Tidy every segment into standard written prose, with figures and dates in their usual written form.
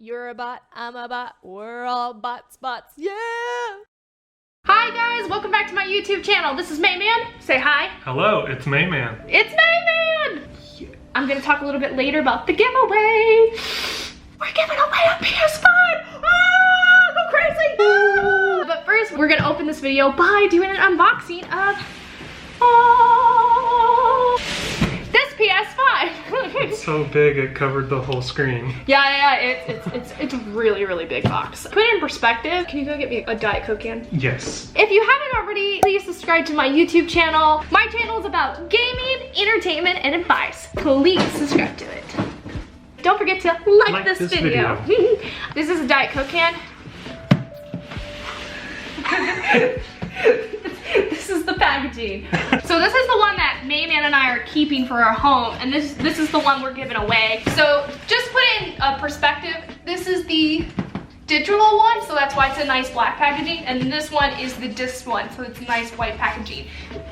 You're a bot, I'm a bot, we're all bots, yeah! Hi guys, welcome back to my YouTube channel. This is Mayman. Say hi. Hello, it's Mayman. It's Mayman! I'm gonna talk a little bit later about the giveaway. We're giving away a PS5! Ah, go crazy! Ah. But first, we're gonna open this video by doing an unboxing of this PS5. It's so big it covered the whole screen. Yeah, it's a really big box. Put it in perspective. Can you go get me a Diet Coke can? Yes. If you haven't already, please subscribe to my YouTube channel. My channel is about gaming, entertainment, and advice. Please subscribe to it. Don't forget to like this video. This is a Diet Coke can. This is the packaging. So this is the one that Mayman and I are keeping for our home, and this is the one we're giving away. So just put it in perspective, this is the digital one, so that's why it's a nice black packaging, and this one is the disc one, so it's a nice white packaging.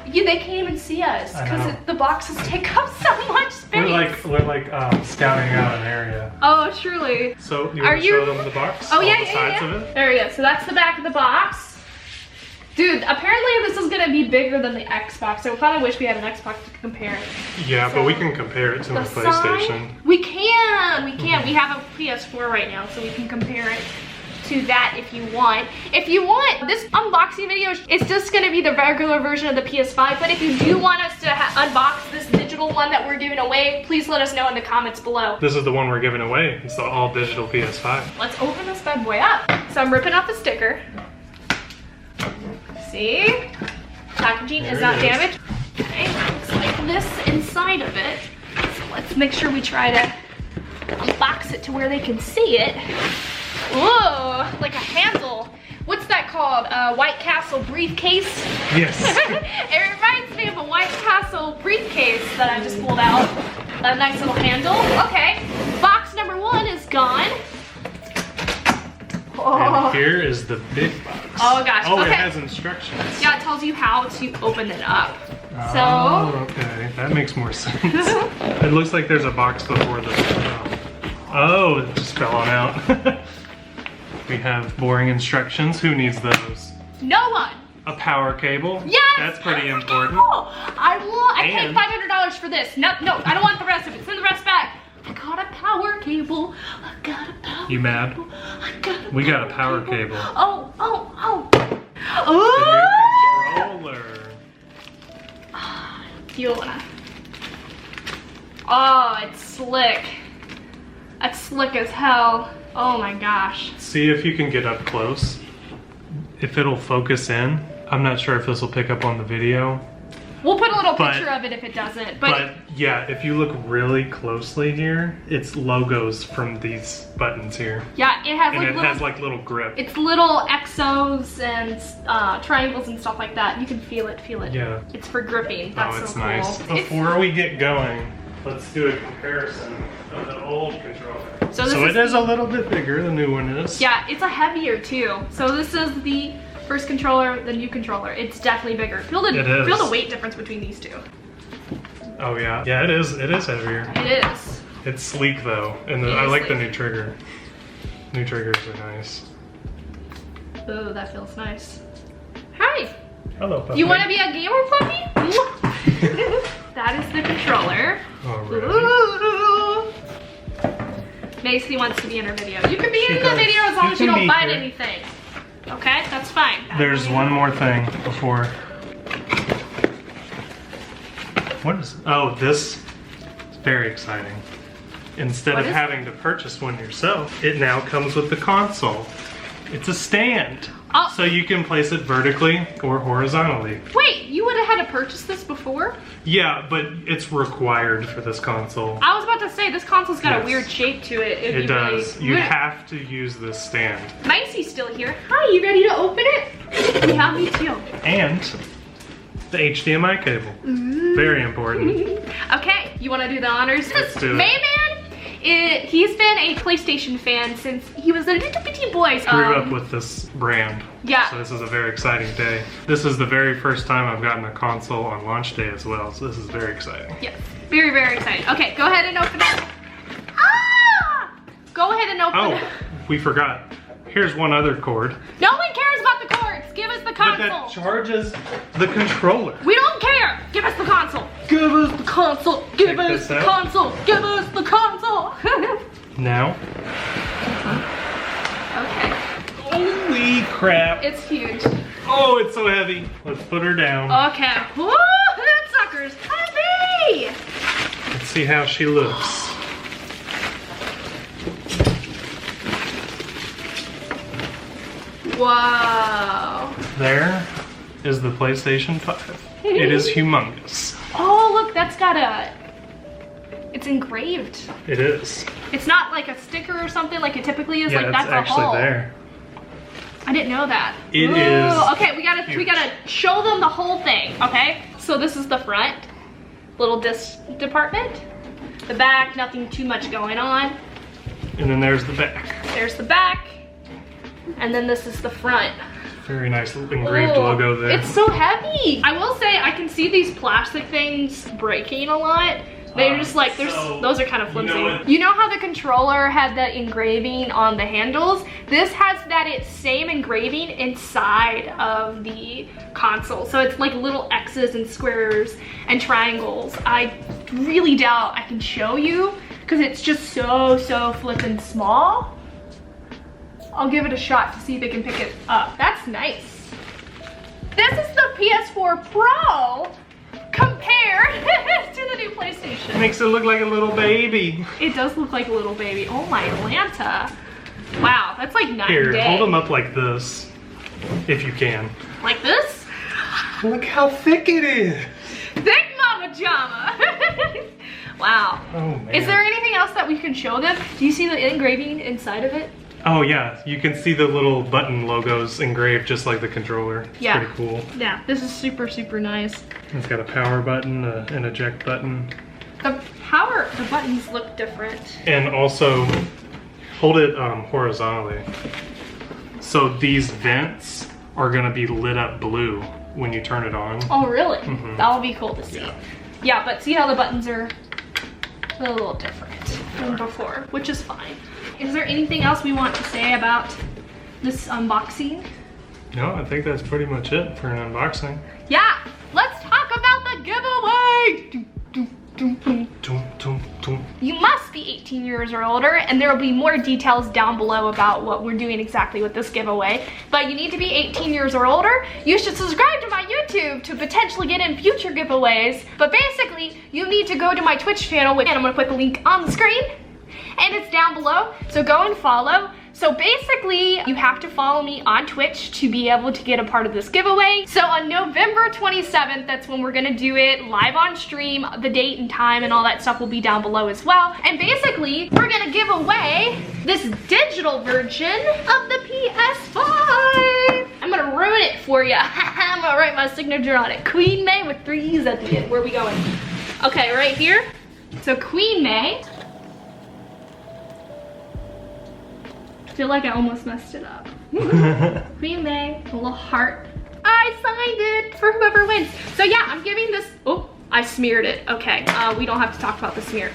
Yeah, they can't even see us because the boxes take up so much space. We're like scouting out an area. Oh, truly. So you want to show them the box? Oh, all yeah, the sides of it? There we go. So that's the back of the box. Dude, apparently this is gonna be bigger than the Xbox, so I kind of wish we had an Xbox to compare it. Yeah, so, but we can compare it to the PlayStation. We can. We have a PS4 right now, so we can compare it to that if you want. If you want, this unboxing video, it's just gonna be the regular version of the PS5, but if you do want us to unbox this digital one that we're giving away, please let us know in the comments below. This is the one we're giving away. It's the all digital PS5. Let's open this bad boy up. So I'm ripping off the sticker. See? Packaging is not damaged. Okay, looks like this inside of it. So let's make sure we try to unbox it to where they can see it. Whoa, like a handle. What's that called? A White Castle briefcase? Yes. It reminds me of a White Castle briefcase that I just pulled out. A nice little handle. Okay, box number 1 is gone. And here is the big box. Oh gosh. Oh, okay. It has instructions. Yeah, it tells you how to open it up. Oh, okay. That makes more sense. It looks like there's a box before the... Oh, it just fell on out. We have boring instructions. Who needs those? No one. A power cable. Yes. That's pretty important. I paid $500 for this. No, I don't want the rest of it. Send the rest back. I got a power cable. I got a power You mad? cable. We got a power cable. Oh. The new controller. You wanna? Oh, it's slick. It's slick as hell. Oh my gosh. See if you can get up close. If it'll focus in. I'm not sure if this will pick up on the video. We'll put a little picture of it if it doesn't. But yeah, if you look really closely here, it's logos from these buttons here. Yeah, it has and has like little grip. It's little Xos and triangles and stuff like that. You can feel it. Yeah. It's for gripping. That's it's so cool. Nice. Before we get going, let's do a comparison of the old controller. So it is a little bit bigger, the new one is. Yeah, it's a heavier too. So this is the first controller, the new controller. It's definitely bigger. Feel the weight difference between these two. Oh yeah. Yeah, it is heavier. It is. It's sleek though, and I like the new trigger. New triggers are nice. Oh, that feels nice. Hi. Hello, puppy. You want to be a gamer, puppy? That is the controller. Alright. Macy wants to be in her video. You can be in the video as long as you don't bite anything. Okay, that's fine. There's one more thing before. What is? Oh, this is very exciting. Instead of having to purchase one yourself, it now comes with the console. It's a stand. Oh. So you can place it vertically or horizontally. Wait, you would have had to purchase this before? Yeah, but it's required for this console. I was about to say, this console's got a weird shape to it. It does. You have to use this stand. Macy's still here. Hi, you ready to open it? Yeah, me too. And the HDMI cable. Ooh. Very important. Okay, you want to do the honors? Let's do it. Mayman, he's been a PlayStation fan since he was a little bitty boy. Grew up with this brand. Yeah. So this is a very exciting day. This is the very first time I've gotten a console on launch day as well, so this is very exciting. Yes, very exciting. Okay, go ahead and open it. Ah! go ahead and open it. Oh, we forgot. Here's one other cord. No one cares about the cords. Give us the But console. that charges the controller. We don't care. Give us the console. Give us the console. Give Check us this the out. console. Give us the console. Now. Okay. Holy crap. It's huge. Oh, it's so heavy. Let's put her down. Okay. Woo, that sucker's heavy. Let's see how she looks. Wow. There is the PlayStation 5. It is humongous. Oh, look, that's got a... It's engraved. It is. It's not like a sticker or something like it typically is. Yeah, like it's that's a actually hull. there. I didn't know that. It Ooh, is okay, we gotta show them the whole thing, okay? So this is the front, little disc department. The back, nothing too much going on. And then there's the back. There's the back, and then this is the front. Very nice engraved Ooh, logo there. It's so heavy. I will say I can see these plastic things breaking a lot. They're just like, those are kind of flimsy. You know how the controller had the engraving on the handles? This has that same engraving inside of the console. So it's like little X's and squares and triangles. I really doubt I can show you because it's just so flippin' small. I'll give it a shot to see if it can pick it up. That's nice. This is the PS4 Pro compared to the new PlayStation. Makes it look like a little baby. It does look like a little baby. Oh my Atlanta. Wow, that's like night Here, and day. hold them up like this, if you can. Like this? Look how thick it is. Thick mama jama. Wow. Oh man. Is there anything else that we can show them? Do you see the engraving inside of it? Oh yeah, you can see the little button logos engraved just like the controller. It's Yeah. pretty cool. Yeah, this is super nice. It's got a power button, an eject button. The buttons look different. And also, hold it horizontally. So these vents are gonna be lit up blue when you turn it on. Oh really? Mhm. That would be cool to see. Yeah, but see how the buttons are a little different than before, which is fine. Is there anything else we want to say about this unboxing? No, I think that's pretty much it for an unboxing. Yeah, let's talk about the giveaway. Dum, dum, dum. You must be 18 years or older, and there will be more details down below about what we're doing exactly with this giveaway. But you need to be 18 years or older. You should subscribe to my YouTube to potentially get in future giveaways. But basically, you need to go to my Twitch channel, and I'm gonna put the link on the screen, and it's down below, so go and follow. So basically, you have to follow me on Twitch to be able to get a part of this giveaway. So on November 27th, that's when we're gonna do it live on stream. The date and time and all that stuff will be down below as well. And basically, we're gonna give away this digital version of the PS5. I'm gonna ruin it for you. I'm gonna write my signature on it. QueenMaeee with 3 E's at the end. Where are we going? Okay, right here. So QueenMaeee. I feel like I almost messed it up. QueenMaeee, a little heart. I signed it for whoever wins. So yeah, I'm giving this, oh, I smeared it. Okay, we don't have to talk about the smear.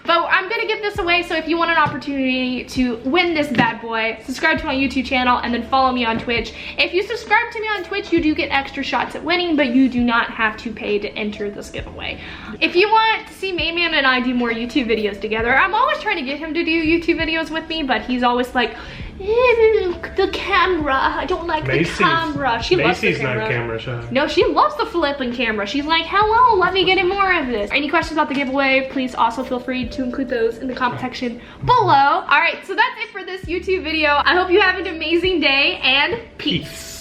But I'm gonna give this away, so if you want an opportunity to win this bad boy, subscribe to my YouTube channel and then follow me on Twitch. If you subscribe to me on Twitch, you do get extra shots at winning, but you do not have to pay to enter this giveaway. If you want to see Mayman and I do more YouTube videos together, I'm always trying to get him to do YouTube videos with me, but he's always like, the camera, I don't like the camera. She loves the Macy's camera. not camera shy. No, she loves the flipping camera. She's like, hello, let me get in more of this. Any questions about the giveaway, please also feel free to include those in the comment section below. All right, so that's it for this YouTube video. I hope you have an amazing day and peace.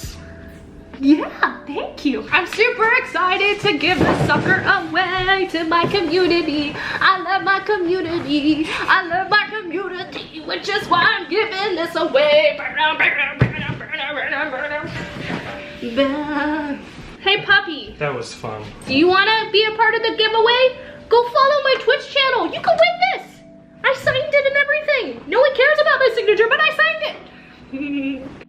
Yeah, thank you. I'm super excited to give this sucker away to my community. I love my community. I love my community, which is why I'm giving this away. Hey puppy, That was fun. do you want to be a part of the giveaway? Go follow my Twitch channel. You can win this. I signed it and everything. No one cares about my signature, but I signed it.